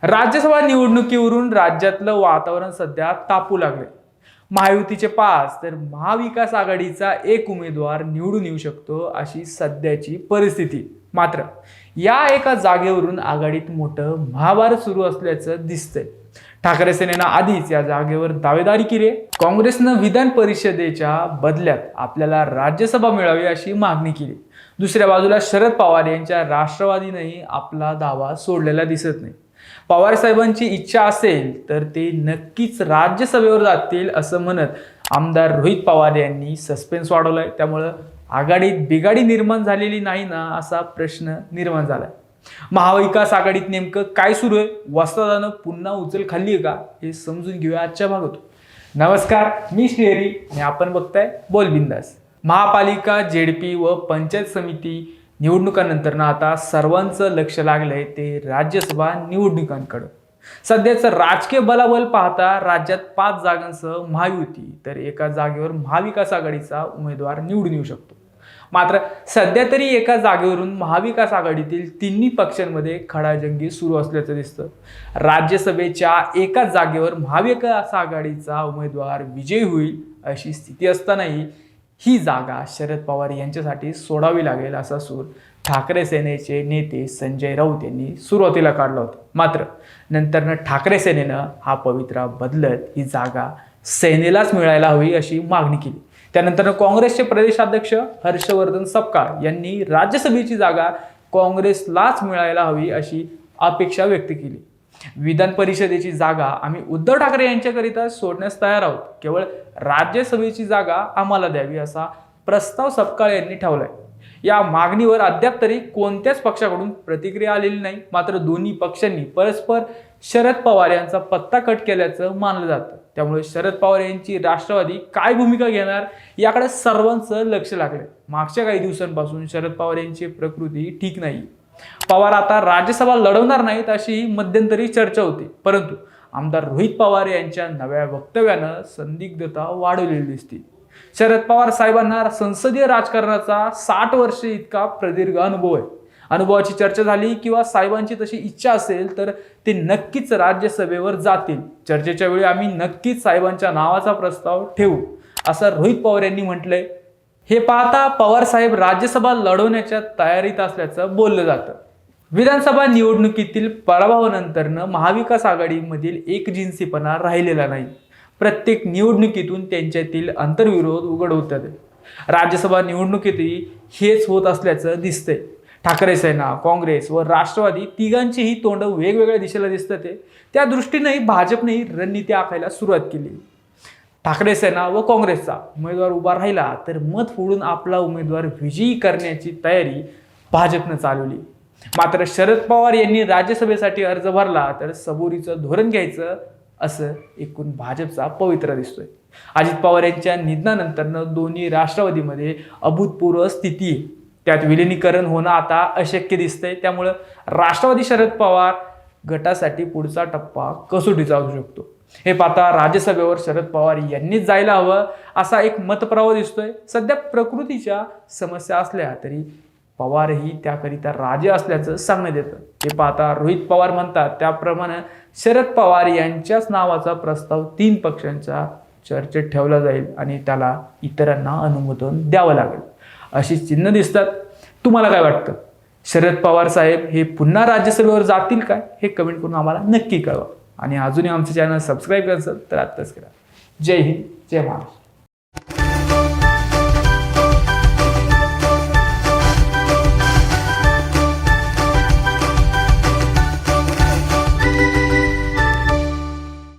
राज्यसभा निवडणुकीवरून राज्यातलं वातावरण सध्या तापू लागले। महायुतीचे 5 तर महाविकास आघाडीचा 1 उमेदवार निवडून येऊ शकतो अशी सध्याची परिस्थिती। मात्र या एका जागेवरून आघाडीत मोठं महाभारत सुरू असल्याचं दिसतंय। ठाकरे सेनेनं आधीच या जागेवर दावेदारी केली। काँग्रेसनं विधान परिषदेच्या बदल्यात आपल्याला राज्यसभा मिळावी अशी मागणी केली। दुसऱ्या बाजूला शरद पवार यांच्या राष्ट्रवादीनेही आपला दावा सोडलेला दिसत नाही। पवार साहेबांची इच्छा असेल तर ते नक्कीच राज्यसभेवर जातील असं म्हणत आमदार रोहित पवार यांनी सस्पेन्स वाढवलाय। त्यामुळे आघाडीत बिघाडी निर्माण झालेली नाही ना असा प्रश्न निर्माण झालाय। महाविकास आघाडीत नेमकं काय सुरू आहे, वस्तादानं पुन्हा उचल खाल्ली आहे का, हे समजून घेऊया आजच्या भागातून। नमस्कार, मी श्रीहरी आणि आपण बघताय बोल बिंदास। महापालिका, जेडपी व पंचायत समिती निवडणुकांनंतर ना आता सर्वांचं लक्ष लागलंय ते राज्यसभा निवडणुकांकडे। सध्याचं राजकीय बलाबल पाहता राज्यात 5 जागांसह महायुती तर एका जागेवर महाविकास आघाडीचा उमेदवार निवडून येऊ शकतो। मात्र सध्या तरी एका जागेवरून महाविकास आघाडीतील तिन्ही पक्षांमध्ये खडाजंगी सुरू असल्याचं दिसतं। राज्यसभेच्या एका जागेवर महाविकास आघाडीचा उमेदवार विजयी होईल अशी स्थिती असतानाही ही जागा शरद पवार यांच्यासाठी सोडावी लागेल असा सूर ठाकरे सेनेचे नेते संजय राऊत यांनी सुरुवातीला काढला होता। मात्र नंतरनं ठाकरे सेनेनं हा पवित्रा बदलत ही जागा सेनेलाच मिळायला हवी अशी मागणी केली। त्यानंतर काँग्रेसचे प्रदेशाध्यक्ष हर्षवर्धन सपकाळ यांनी राज्यसभेची जागा काँग्रेसलाच मिळायला हवी अशी अपेक्षा व्यक्त केली। विधान परिषदेची जागा आम्ही उद्धव ठाकरे यांच्याकरिता सोडण्यास तयार आहोत, केवळ राज्यसभेची जागा आम्हाला द्यावी असा प्रस्ताव सपकाळ यांनी ठेवलाय। या मागणीवर अद्याप तरी कोणत्याच पक्षाकडून प्रतिक्रिया आलेली नाही। मात्र दोन्ही पक्षांनी परस्पर शरद पवार यांचा पत्ता कट केल्याचं मानलं जातं। त्यामुळे शरद पवार यांची राष्ट्रवादी काय भूमिका घेणार याकडे सर्वांचं लक्ष लागलंय। मागच्या काही दिवसांपासून शरद पवार यांची प्रकृती ठीक नाही। पवार आता राज्यसभा लढवणार नाहीत अशी मध्यंतरी चर्चा होती, परंतु आमदार रोहित पवार यांच्या नव्या वक्तव्यानं संदिग्धता वाढवलेली दिसते। शरद पवार साहेबांना संसदीय राजकारणाचा 60 वर्षे इतका प्रदीर्घ अनुभव आहे। अनुभवाची चर्चा झाली किंवा साहेबांची तशी इच्छा असेल तर ते नक्कीच राज्यसभेवर जातील। चर्चेच्या वेळी आम्ही नक्कीच साहेबांच्या नावाचा प्रस्ताव ठेवू असं रोहित पवार यांनी म्हटलंय। हे पाहता पवार साहेब राज्यसभा लढवण्याच्या तयारीत असल्याचं बोललं जातं। विधानसभा निवडणुकीतील पराभवानंतरनं महाविकास आघाडीमधील एकजिनसीपणा राहिलेला नाही। प्रत्येक निवडणुकीतून त्यांच्यातील अंतर्विरोध उघड होतात। राज्यसभा निवडणुकीतही हेच होत असल्याचं दिसतंय। ठाकरे सेना, काँग्रेस व राष्ट्रवादी तिघांचीही तोंड वेगवेगळ्या दिशेला दिसतात। त्या दृष्टीनेही भाजपनेही रणनीती आखायला सुरुवात केली। ठाकरे सेना व काँग्रेसचा उमेदवार उभा राहिला तर मत फोडून आपला उमेदवार विजयी करण्याची तयारी भाजपनं चालवली। मात्र शरद पवार यांनी राज्यसभेसाठी अर्ज भरला तर सबुरीचं धोरण घ्यायचं असं एकूण भाजपचा पवित्रा दिसतोय। अजित पवार यांच्या निधनानंतरनं दोन्ही राष्ट्रवादीमध्ये अभूतपूर्व स्थिती आहे। त्यात विलिनीकरण होणं आता अशक्य दिसतंय। त्यामुळं राष्ट्रवादी शरद पवार गटासाठी पुढचा टप्पा कसोटीचा असू शकतो। हे पाहता राज्यसभेवर शरद पवार यांनीच जायला हवं असा एक मतप्रवाह दिसतोय। सध्या प्रकृतीच्या समस्या असल्या तरी पवारही त्याकरिता राजे असल्याचं सांगण्यात येतं। हे पाहता रोहित पवार म्हणतात त्याप्रमाणे शरद पवार यांच्याच नावाचा प्रस्ताव 3 पक्षांच्या चर्चेत ठेवला जाईल आणि त्याला इतरांना अनुमोदन द्यावं लागेल अशी चिन्ह दिसतात। तुम्हाला काय वाटतं? शरद पवार साहेब हे पुन्हा राज्यसभेवर जातील काय हे कमेंट करून आम्हाला नक्की कळवा आणि अजूनही आमचं चॅनल सबस्क्राईब करायचं तर आत्ताच करा। जय हिंद, जय महाराष्ट्र।